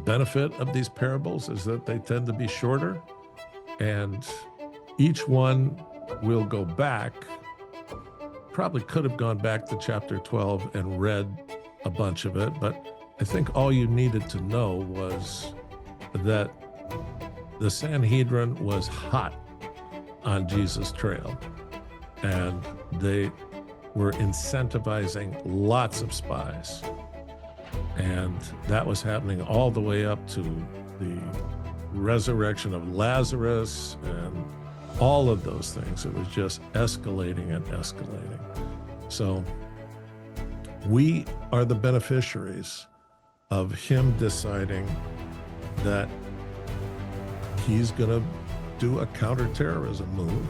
benefit of these parables is that they tend to be shorter, and each one will go back. Probably could have gone back to chapter 12 and read a bunch of it, but I think all you needed to know was that the Sanhedrin was hot on Jesus' trail, and they were incentivizing lots of spies. And that was happening all the way up to the resurrection of Lazarus and all of those things. It was just escalating and escalating. So we are the beneficiaries of him deciding that he's going to do a counterterrorism move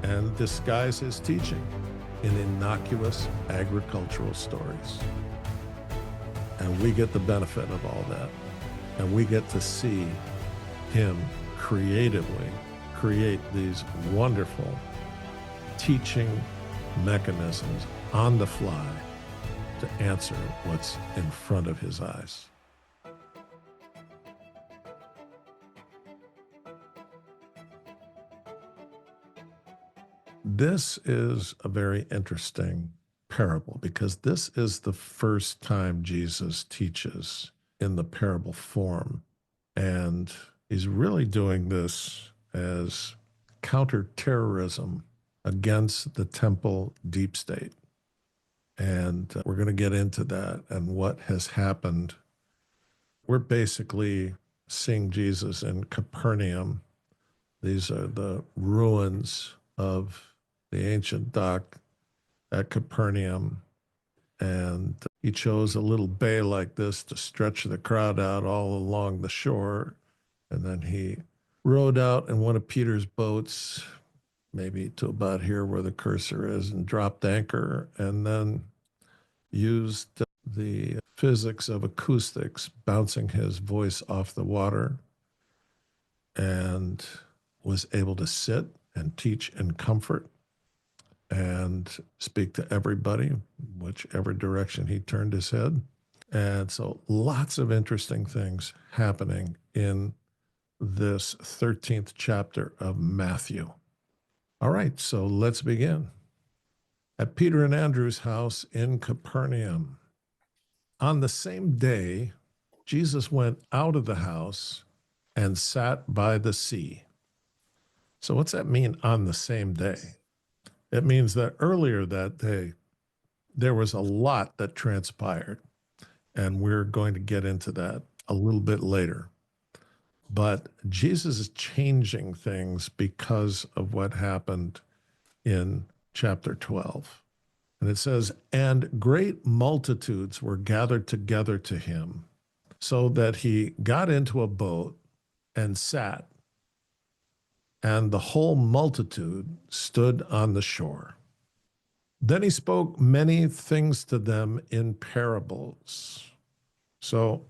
and disguise his teaching in innocuous agricultural stories. And we get the benefit of all that. And we get to see him creatively create these wonderful teaching mechanisms on the fly to answer what's in front of his eyes. This is a very interesting parable because this is the first time Jesus teaches in the parable form. And he's really doing this as counterterrorism against the temple deep state. And we're going to get into that and what has happened. We're basically seeing Jesus in Capernaum. These are the ruins of the ancient dock at Capernaum. And he chose a little bay like this to stretch the crowd out all along the shore. And then he rowed out in one of Peter's boats, maybe to about here where the cursor is, and dropped anchor, and then used the physics of acoustics, bouncing his voice off the water, and was able to sit and teach in comfort and speak to everybody, whichever direction he turned his head. And so lots of interesting things happening in this 13th chapter of Matthew. All right, so let's begin. At Peter and Andrew's house in Capernaum, on the same day, Jesus went out of the house and sat by the sea. So what's that mean, on the same day? It means that earlier that day, there was a lot that transpired, and we're going to get into that a little bit later. But Jesus is changing things because of what happened in chapter 12. And it says, and great multitudes were gathered together to him, so that he got into a boat and sat, and the whole multitude stood on the shore. Then he spoke many things to them in parables. So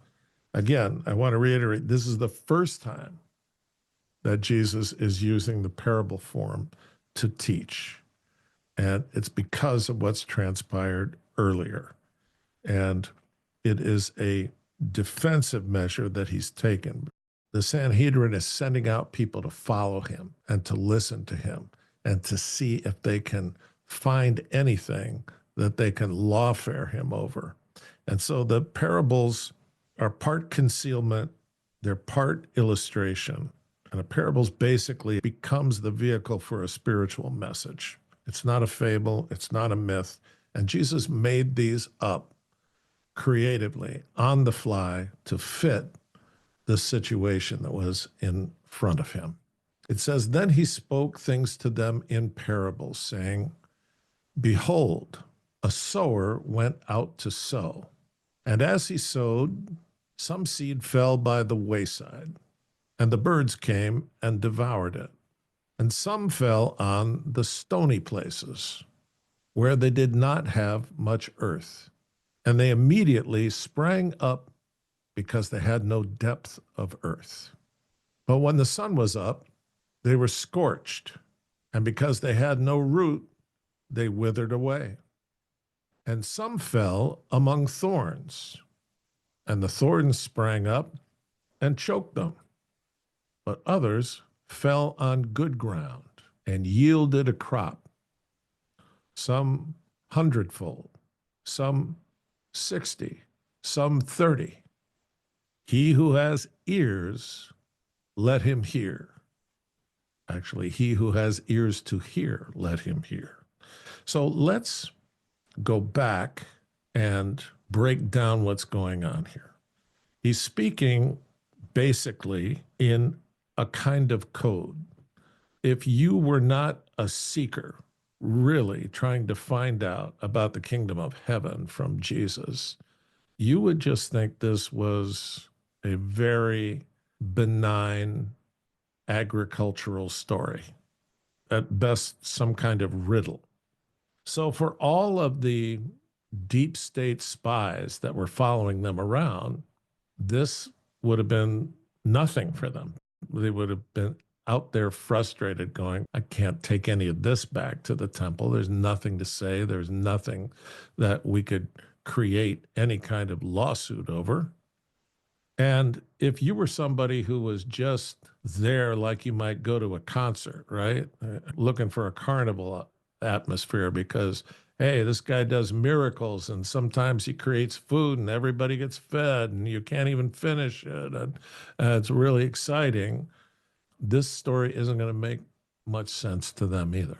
again, I want to reiterate, this is the first time that Jesus is using the parable form to teach. And it's because of what's transpired earlier. And it is a defensive measure that he's taken. The Sanhedrin is sending out people to follow him and to listen to him and to see if they can find anything that they can lawfare him over. And so the parables are part concealment, they're part illustration. And a parables basically becomes the vehicle for a spiritual message. It's not a fable, it's not a myth. And Jesus made these up creatively on the fly to fit the situation that was in front of him. It says, then he spoke things to them in parables, saying, behold, a sower went out to sow. And as he sowed, some seed fell by the wayside, and the birds came and devoured it. And some fell on the stony places, where they did not have much earth. And they immediately sprang up because they had no depth of earth. But when the sun was up, they were scorched, and because they had no root, they withered away. And some fell among thorns, and the thorns sprang up and choked them. But others fell on good ground and yielded a crop, some hundredfold, some 60, some 30. He who has ears, let him hear. Actually, he who has ears to hear, let him hear. So let's go back and break down what's going on here. He's speaking basically in a kind of code. If you were not a seeker, really trying to find out about the kingdom of heaven from Jesus, you would just think this was a very benign agricultural story, at best, some kind of riddle. So, for all of the deep state spies that were following them around, this would have been nothing for them. They would have been out there frustrated, going, I can't take any of this back to the temple. There's nothing to say. There's nothing that we could create any kind of lawsuit over. And if you were somebody who was just there, like you might go to a concert, right? Looking for a carnival atmosphere because, hey, this guy does miracles and sometimes he creates food and everybody gets fed and you can't even finish it. And it's really exciting. This story isn't going to make much sense to them either.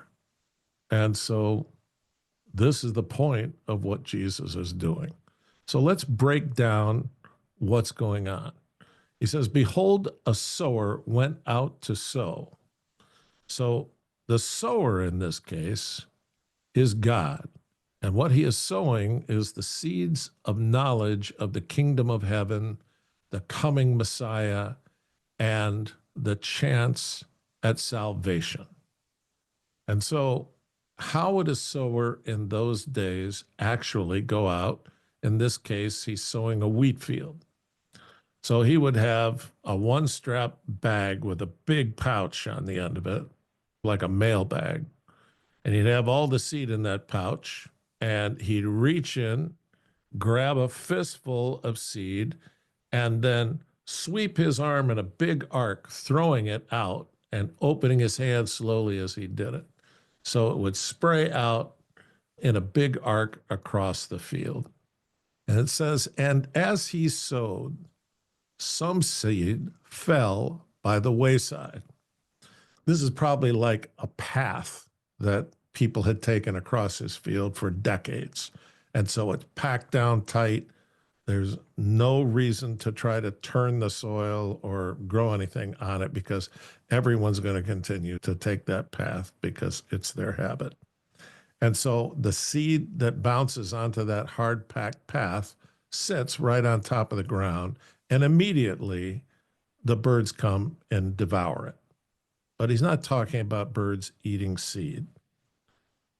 And so this is the point of what Jesus is doing. So let's break down what's going on. He says, behold, a sower went out to sow. So the sower in this case is God. And what he is sowing is the seeds of knowledge of the kingdom of heaven, the coming Messiah, and the chance at salvation. And so how would a sower in those days actually go out? In this case, he's sowing a wheat field. So he would have a one-strap bag with a big pouch on the end of it, like a mail bag. And he'd have all the seed in that pouch, and he'd reach in, grab a fistful of seed, and then sweep his arm in a big arc, throwing it out and opening his hand slowly as he did it. So it would spray out in a big arc across the field. And it says, and as he sowed, some seed fell by the wayside. This is probably like a path that people had taken across his field for decades. And so it's packed down tight. There's no reason to try to turn the soil or grow anything on it because everyone's going to continue to take that path because it's their habit. And so the seed that bounces onto that hard packed path sits right on top of the ground, and immediately the birds come and devour it. But he's not talking about birds eating seed.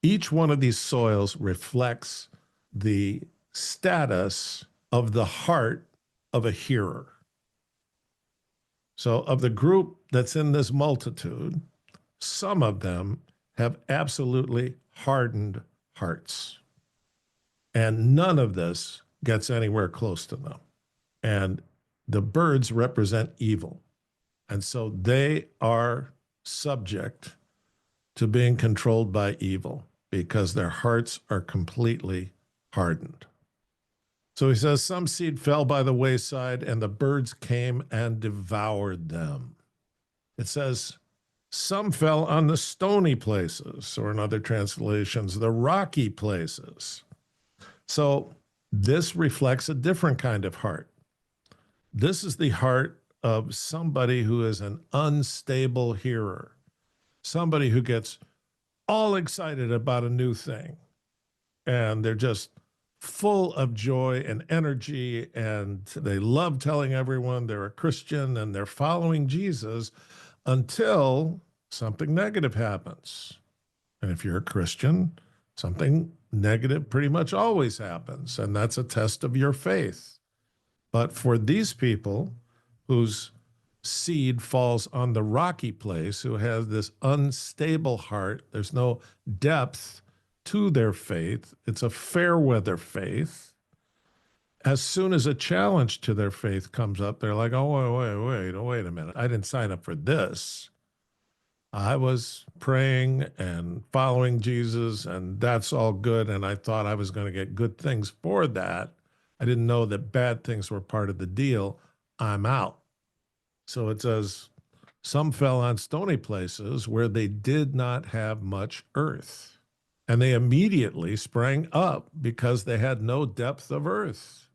Each one of these soils reflects the status of the heart of a hearer. So of the group that's in this multitude, some of them have absolutely hardened hearts. And none of this gets anywhere close to them. And the birds represent evil. And so they are subject to being controlled by evil because their hearts are completely hardened. So he says, some seed fell by the wayside and the birds came and devoured them. It says, some fell on the stony places, or in other translations, the rocky places. So this reflects a different kind of heart. This is the heart of somebody who is an unstable hearer, somebody who gets all excited about a new thing, and they're just full of joy and energy, and they love telling everyone they're a Christian and they're following Jesus until something negative happens. And if you're a Christian, something negative pretty much always happens, and that's a test of your faith. But for these people whose seed falls on the rocky place, who have this unstable heart, there's no depth to their faith, it's a fair weather faith, As soon as a challenge to their faith comes up, they're like, oh, wait a minute. I didn't sign up for this. I was praying and following Jesus, and that's all good. And I thought I was going to get good things for that. I didn't know that bad things were part of the deal. I'm out. So it says, some fell on stony places where they did not have much earth. And they immediately sprang up because they had no depth of earth.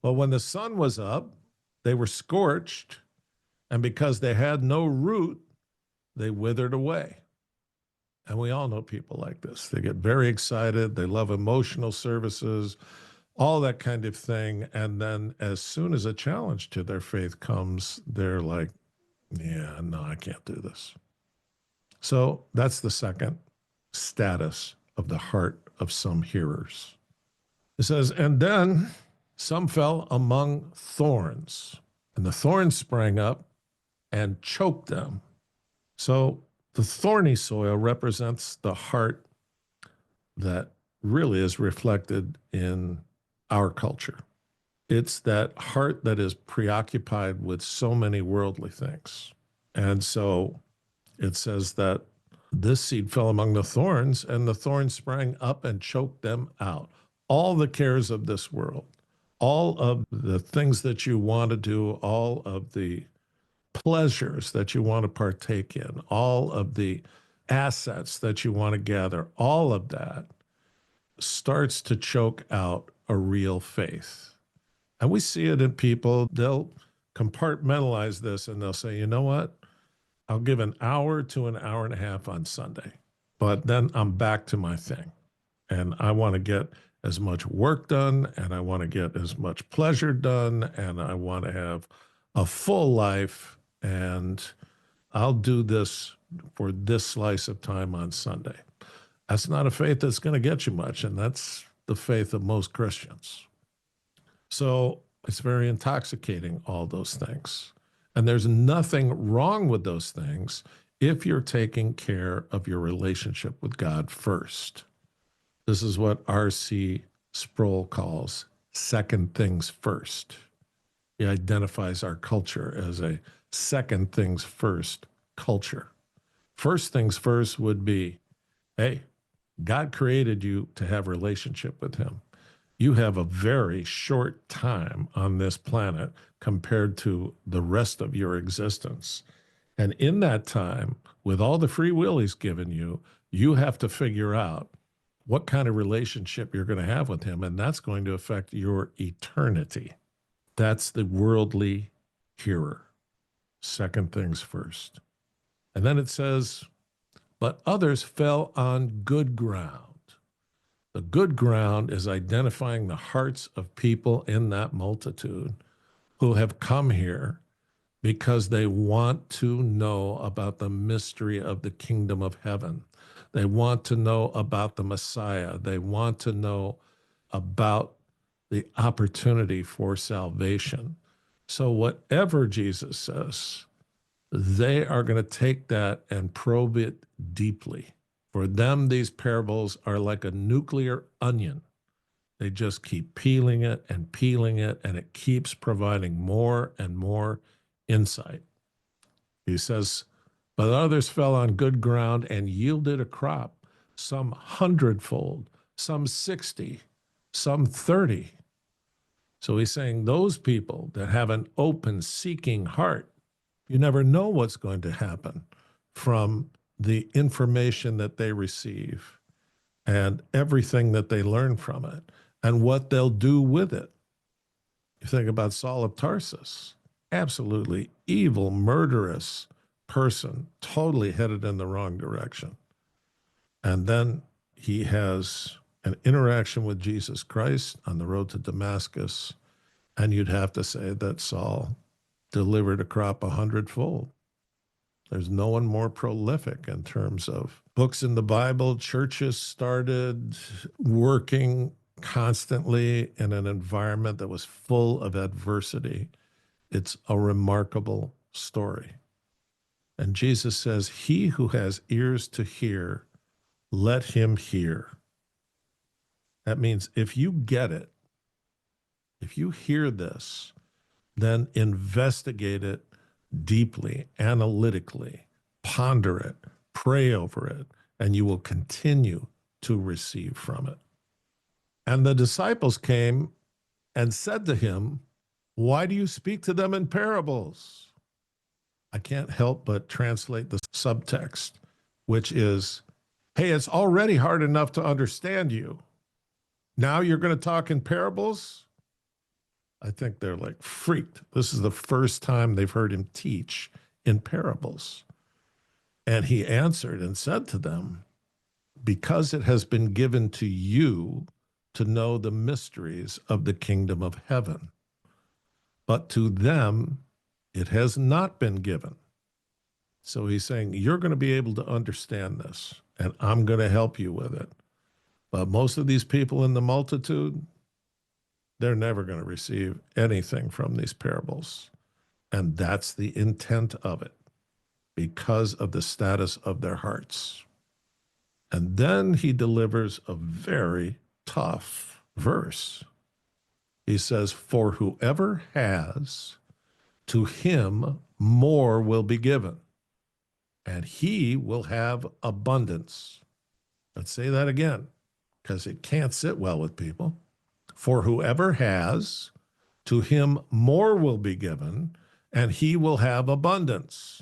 But when the sun was up, they were scorched. And because they had no root, they withered away. And we all know people like this. They get very excited. They love emotional services, all that kind of thing. And then as soon as a challenge to their faith comes, they're like, yeah, no, I can't do this. So that's the second status of the heart of some hearers. It says, and then some fell among thorns, and the thorns sprang up and choked them. So the thorny soil represents the heart that really is reflected in our culture. It's that heart that is preoccupied with so many worldly things. And so it says that this seed fell among the thorns, and the thorns sprang up and choked them out. All the cares of this world, all of the things that you want to do, all of the pleasures that you want to partake in, all of the assets that you want to gather, all of that starts to choke out a real faith. And we see it in people. They'll compartmentalize this and they'll say, you know what? I'll give an hour to an hour and a half on Sunday, but then I'm back to my thing. And I want to get as much work done, and I want to get as much pleasure done, and I want to have a full life, and I'll do this for this slice of time on Sunday. That's not a faith that's going to get you much, and that's the faith of most Christians. So it's very intoxicating, all those things. And there's nothing wrong with those things if you're taking care of your relationship with God first. This is what R.C. Sproul calls second things first. He identifies our culture as a second things first culture. First things first would be, hey, God created you to have a relationship with him. You have a very short time on this planet compared to the rest of your existence. And in that time, with all the free will he's given you, you have to figure out what kind of relationship you're going to have with him, and that's going to affect your eternity. That's the worldly hearer. Second things first. And then it says, but others fell on good ground. The good ground is identifying the hearts of people in that multitude who have come here because they want to know about the mystery of the kingdom of heaven. They want to know about the Messiah. They want to know about the opportunity for salvation. So whatever Jesus says, they are going to take that and probe it deeply. For them, these parables are like a nuclear onion. They just keep peeling it, and it keeps providing more and more insight. He says, but others fell on good ground and yielded a crop, some 100-fold, some 60, some 30. So he's saying those people that have an open, seeking heart, you never know what's going to happen from the information that they receive and everything that they learn from it and what they'll do with it. You think about Saul of Tarsus, absolutely evil, murderous person, totally headed in the wrong direction. And then he has an interaction with Jesus Christ on the road to Damascus, and you'd have to say that Saul delivered a crop 100-fold. There's no one more prolific in terms of books in the Bible. Churches started working constantly in an environment that was full of adversity. It's a remarkable story. And Jesus says, he who has ears to hear, let him hear. That means if you get it, If you hear this, then investigate it deeply, analytically, ponder it, pray over it, and you will continue to receive from it. And the disciples came and said to him, why do you speak to them in parables? I can't help but translate the subtext, which is, hey, it's already hard enough to understand you. Now you're going to talk in parables? I think they're like freaked. This is the first time they've heard him teach in parables. And he answered and said to them, because it has been given to you to know the mysteries of the kingdom of heaven, but to them it has not been given. So he's saying, you're going to be able to understand this, and I'm going to help you with it. But most of these people in the multitude, they're never going to receive anything from these parables. And that's the intent of it, because of the status of their hearts. And then he delivers a very tough verse. He says, for whoever has, to him more will be given, and he will have abundance. Let's say that again, because it can't sit well with people. For whoever has, to him more will be given, and he will have abundance.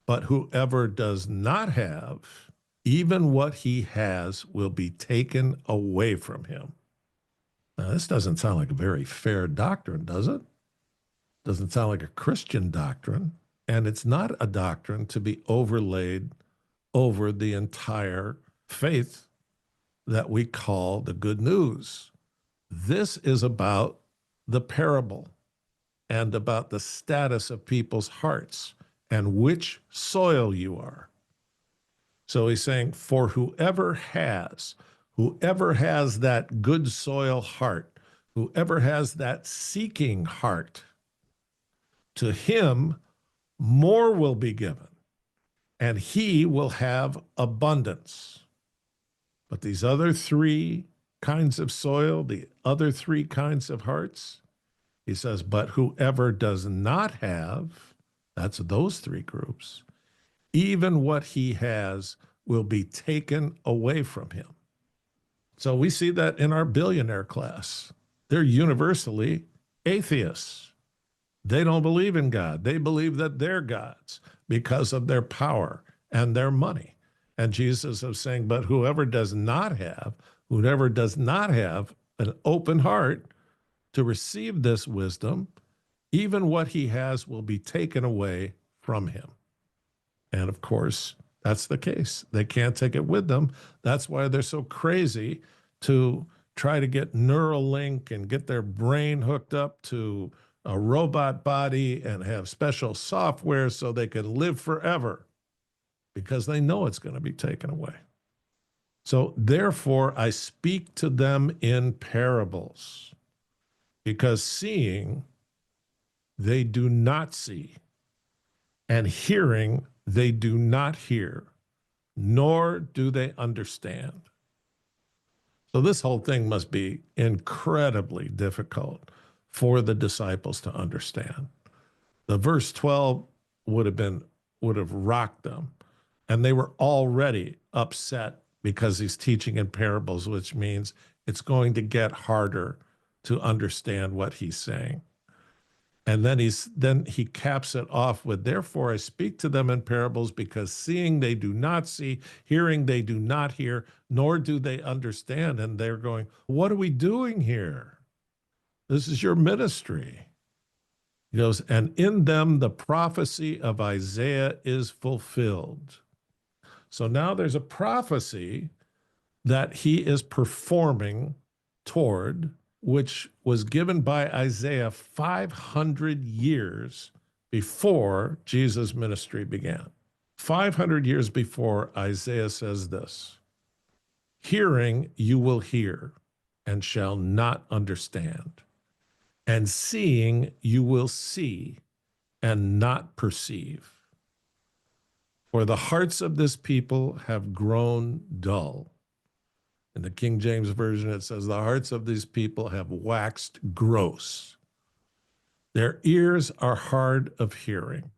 But whoever does not have, even what he has will be taken away from him. Now, this doesn't sound like a very fair doctrine, does it? Doesn't sound like a Christian doctrine. And it's not a doctrine to be overlaid over the entire faith that we call the good news. This is about the parable and about the status of people's hearts and which soil you are. So he's saying, for whoever has that good soil heart, whoever has that seeking heart, to him more will be given, and he will have abundance. But these other three kinds of soil, the other three kinds of hearts, he says, but whoever does not have, that's those three groups, even what he has will be taken away from him. So we see that in our billionaire class. They're universally atheists. They don't believe in God. They believe that they're gods because of their power and their money. And Jesus is saying, but whoever does not have an open heart to receive this wisdom, even what he has will be taken away from him. And of course, that's the case. They can't take it with them. That's why they're so crazy to try to get Neuralink and get their brain hooked up to a robot body and have special software so they can live forever, because they know it's going to be taken away. So therefore, I speak to them in parables, because seeing, they do not see, and hearing, they do not hear, nor do they understand. So this whole thing must be incredibly difficult for the disciples to understand. The verse 12 would have rocked them, and they were already upset because he's teaching in parables, which means it's going to get harder to understand what he's saying. And then he caps it off with, therefore I speak to them in parables, because seeing they do not see, hearing they do not hear, nor do they understand. And they're going, what are we doing here? This is your ministry. He goes, and in them the prophecy of Isaiah is fulfilled. So now there's a prophecy that he is performing toward, which was given by Isaiah 500 years before Jesus' ministry began. 500 years before, Isaiah says this: hearing you will hear and shall not understand, and seeing you will see and not perceive. For the hearts of this people have grown dull, In the King James Version, it says, the hearts of these people have waxed gross. Their ears are hard of hearing,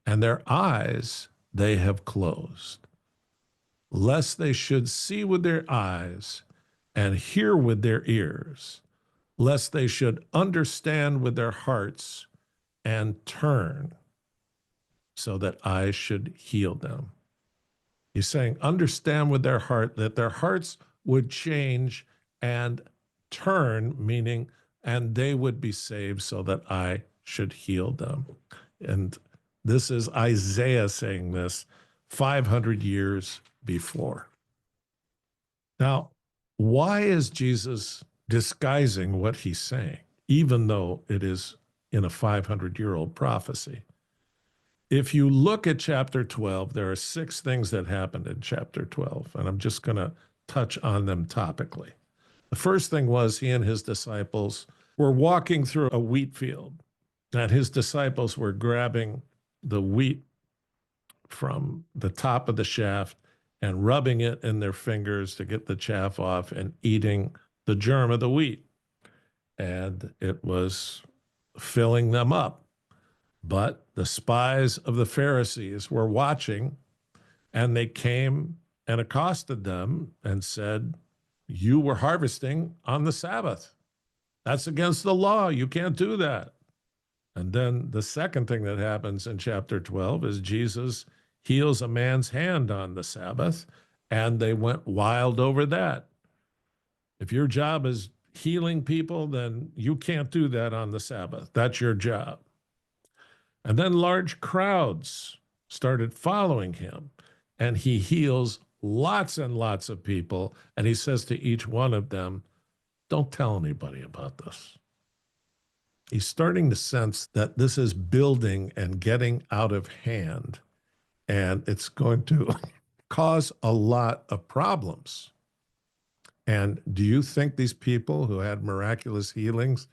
and their eyes they have closed, lest they should see with their eyes and hear with their ears, lest they should understand with their hearts and turn, so that I should heal them. He's saying, understand with their heart, that their hearts would change and turn, meaning, and they would be saved so that I should heal them. And this is Isaiah saying this 500 years before. Now, why is Jesus disguising what he's saying, even though it is in a 500-year-old prophecy? If you look at chapter 12, there are 6 things that happened in chapter 12, and I'm just going to touch on them topically. The first thing was he and his disciples were walking through a wheat field, and his disciples were grabbing the wheat from the top of the shaft and rubbing it in their fingers to get the chaff off and eating the germ of the wheat. And it was filling them up. But the spies of the Pharisees were watching, and they came and accosted them and said, you were harvesting on the Sabbath. That's against the law. You can't do that. And then the second thing that happens in chapter 12 is Jesus heals a man's hand on the Sabbath, and they went wild over that. If your job is healing people, then you can't do that on the Sabbath. That's your job. And then large crowds started following him, and he heals lots and lots of people. And he says to each one of them, don't tell anybody about this. He's starting to sense that this is building and getting out of hand, and it's going to cause a lot of problems. And do you think these people who had miraculous healings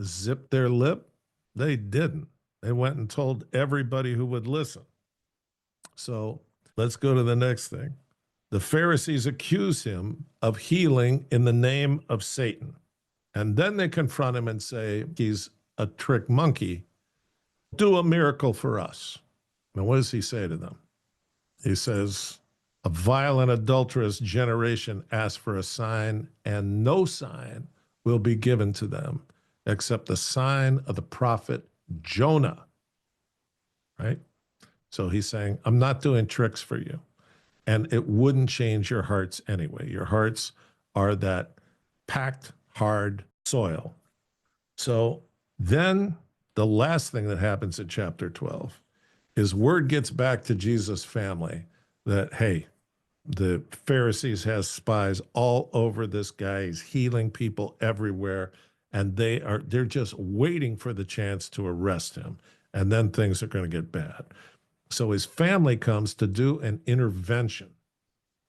zipped their lip? They didn't. They went and told everybody who would listen. So let's go to the next thing. The Pharisees accuse him of healing in the name of Satan. And then they confront him and say, he's a trick monkey. Do a miracle for us. Now, what does he say to them? He says, a vile and adulterous generation asks for a sign, and no sign will be given to them except the sign of the prophet Jonah, right? So he's saying, I'm not doing tricks for you. And it wouldn't change your hearts anyway. Your hearts are that packed, hard soil. So then the last thing that happens in chapter 12 is word gets back to Jesus' family that, hey, the Pharisees has spies all over this guy. He's healing people everywhere. And they're just waiting for the chance to arrest him. And then things are going to get bad. So his family comes to do an intervention.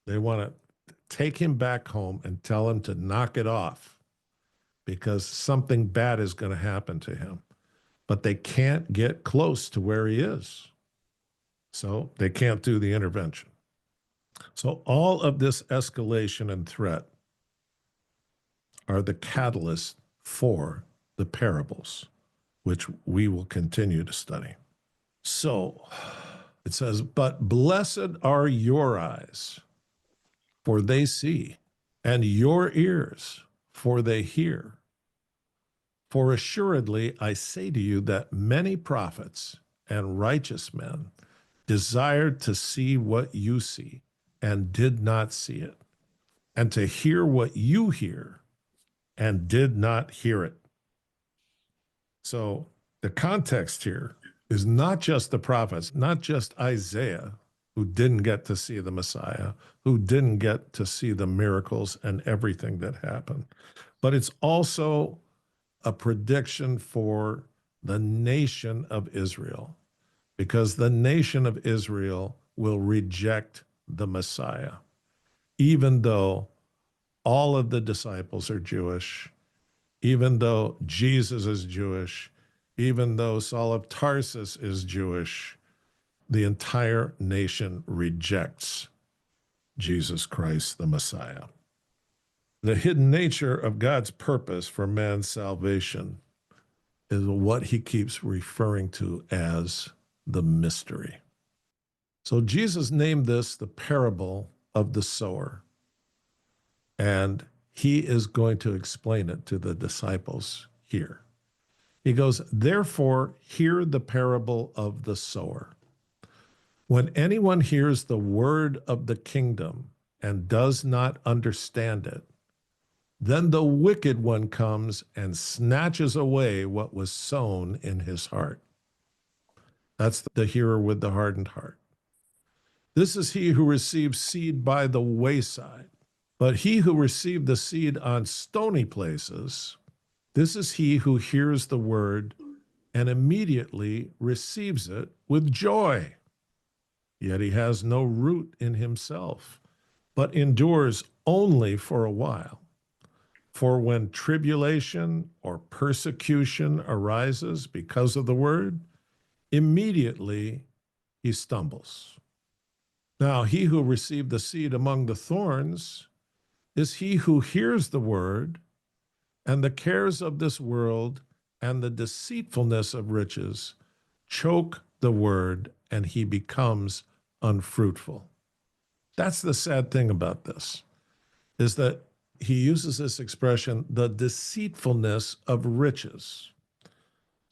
They want to take him back home and tell him to knock it off because something bad is going to happen to him. But they can't get close to where he is. So they can't do the intervention. So all of this escalation and threat are the catalyst for the parables, which we will continue to study. So it says, but blessed are your eyes, for they see, and your ears, for they hear. For assuredly I say to you that many prophets and righteous men desired to see what you see and did not see it, and to hear what you hear and did not hear it. So the context here is not just the prophets, not just Isaiah, who didn't get to see the Messiah, who didn't get to see the miracles and everything that happened, but it's also a prediction for the nation of Israel, because the nation of Israel will reject the Messiah, even though all of the disciples are Jewish, even though Jesus is Jewish, even though Saul of Tarsus is Jewish, the entire nation rejects Jesus Christ, the Messiah. The hidden nature of God's purpose for man's salvation is what he keeps referring to as the mystery. So Jesus named this the parable of the sower, and he is going to explain it to the disciples here. He goes, therefore, hear the parable of the sower. When anyone hears the word of the kingdom and does not understand it, then the wicked one comes and snatches away what was sown in his heart. That's the hearer with the hardened heart. This is he who receives seed by the wayside. But he who received the seed on stony places, this is he who hears the word and immediately receives it with joy. Yet he has no root in himself, but endures only for a while. For when tribulation or persecution arises because of the word, immediately he stumbles. Now, he who received the seed among the thorns is he who hears the word, and the cares of this world and the deceitfulness of riches choke the word, and he becomes unfruitful. That's the sad thing about this, is that he uses this expression, the deceitfulness of riches.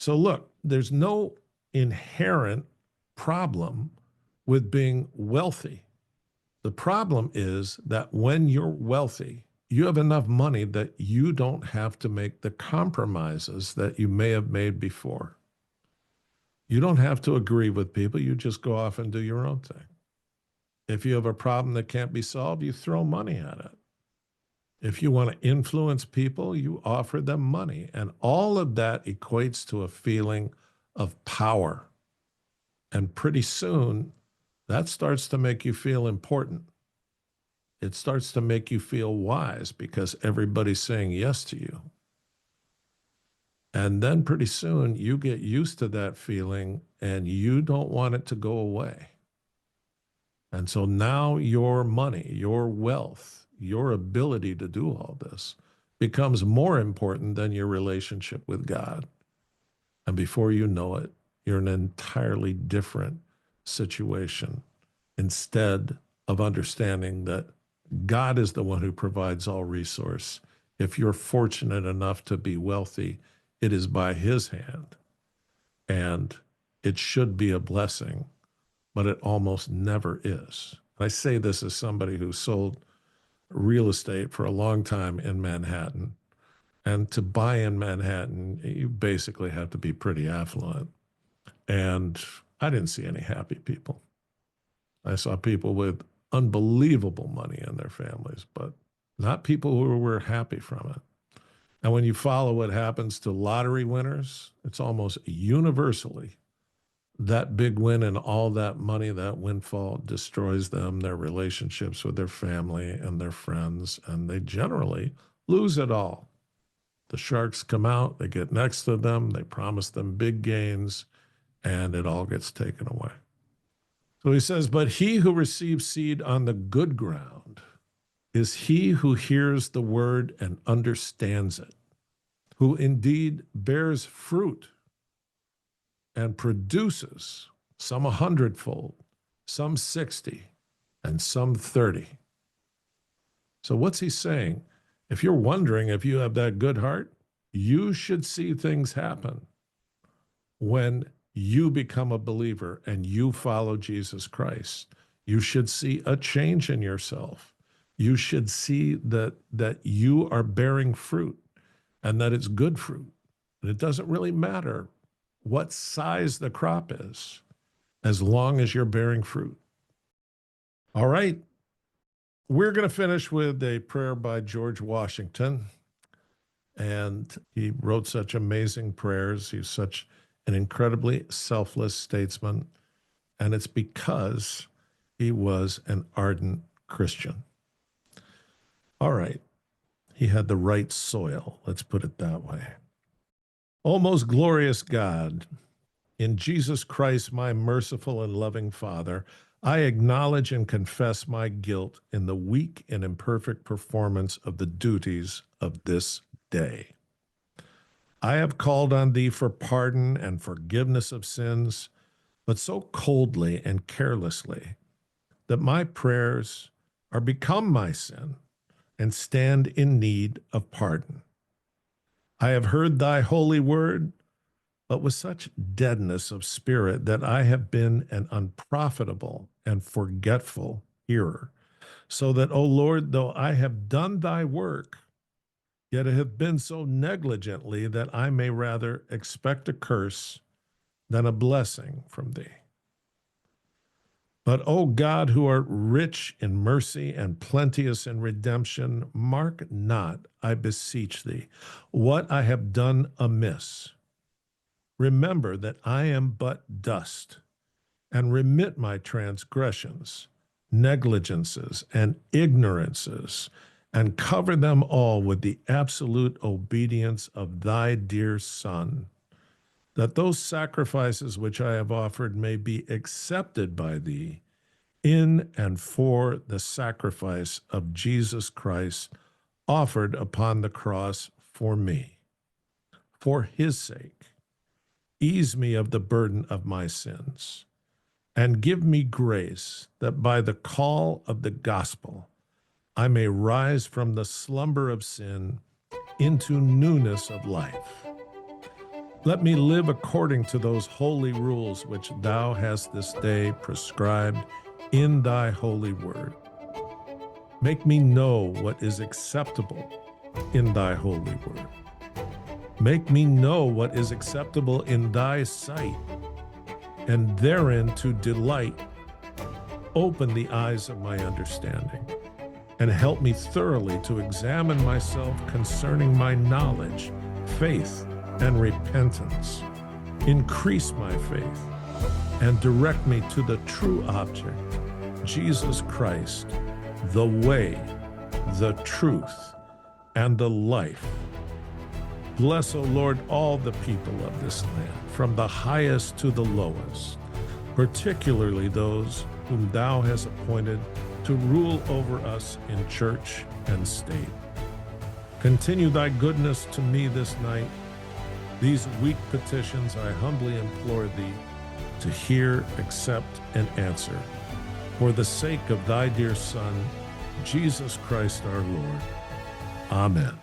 So look, there's no inherent problem with being wealthy. The problem is that when you're wealthy, you have enough money that you don't have to make the compromises that you may have made before. You don't have to agree with people. You just go off and do your own thing. If you have a problem that can't be solved, you throw money at it. If you want to influence people, you offer them money. And all of that equates to a feeling of power. And pretty soon, that starts to make you feel important. It starts to make you feel wise because everybody's saying yes to you. And then pretty soon, you get used to that feeling and you don't want it to go away. And so now your money, your wealth, your ability to do all this becomes more important than your relationship with God. And before you know it, you're in an entirely different situation instead of understanding that God is the one who provides all resource. If you're fortunate enough to be wealthy, it is by his hand. And it should be a blessing, but it almost never is. I say this as somebody who sold real estate for a long time in Manhattan. And to buy in Manhattan, you basically have to be pretty affluent. And I didn't see any happy people. I saw people with unbelievable money in their families, but not people who were happy from it. And when you follow what happens to lottery winners, it's almost universally that big win and all that money, that windfall destroys them, their relationships with their family and their friends, and they generally lose it all. The sharks come out, they get next to them, they promise them big gains, and it all gets taken away. So he says, but he who receives seed on the good ground is he who hears the word and understands it, who indeed bears fruit and produces some 100-fold, some 60, and some 30. So what's he saying? If you're wondering if you have that good heart, you should see things happen when you become a believer and you follow Jesus Christ. You should see a change in yourself. You should see that you are bearing fruit and that it's good fruit. And it doesn't really matter what size the crop is, as long as you're bearing fruit. All right. We're going to finish with a prayer by George Washington. And he wrote such amazing prayers. He's such an incredibly selfless statesman. And it's because he was an ardent Christian. All right. He had the right soil. Let's put it that way. O most glorious God, in Jesus Christ, my merciful and loving Father, I acknowledge and confess my guilt in the weak and imperfect performance of the duties of this day. I have called on thee for pardon and forgiveness of sins, but so coldly and carelessly that my prayers are become my sin and stand in need of pardon. I have heard thy holy word, but with such deadness of spirit that I have been an unprofitable and forgetful hearer. So that, O Lord, though I have done thy work, yet it hath been so negligently that I may rather expect a curse than a blessing from thee. But, O God, who art rich in mercy and plenteous in redemption, mark not, I beseech thee, what I have done amiss. Remember that I am but dust, and remit my transgressions, negligences, and ignorances, and cover them all with the absolute obedience of thy dear Son, that those sacrifices which I have offered may be accepted by thee in and for the sacrifice of Jesus Christ offered upon the cross for me. For his sake, ease me of the burden of my sins, and give me grace that by the call of the gospel I may rise from the slumber of sin into newness of life. Let me live according to those holy rules which thou hast this day prescribed in thy holy word. Make me know what is acceptable in thy holy word. Make me know what is acceptable in thy sight, and therein to delight. Open the eyes of my understanding, and help me thoroughly to examine myself concerning my knowledge, faith, and repentance. Increase my faith, and direct me to the true object, Jesus Christ, the way, the truth, and the life. Bless, O Lord, all the people of this land, from the highest to the lowest, particularly those whom thou hast appointed to rule over us in church and state. Continue thy goodness to me this night. These weak petitions I humbly implore thee to hear, accept, and answer, for the sake of thy dear Son, Jesus Christ our Lord. Amen.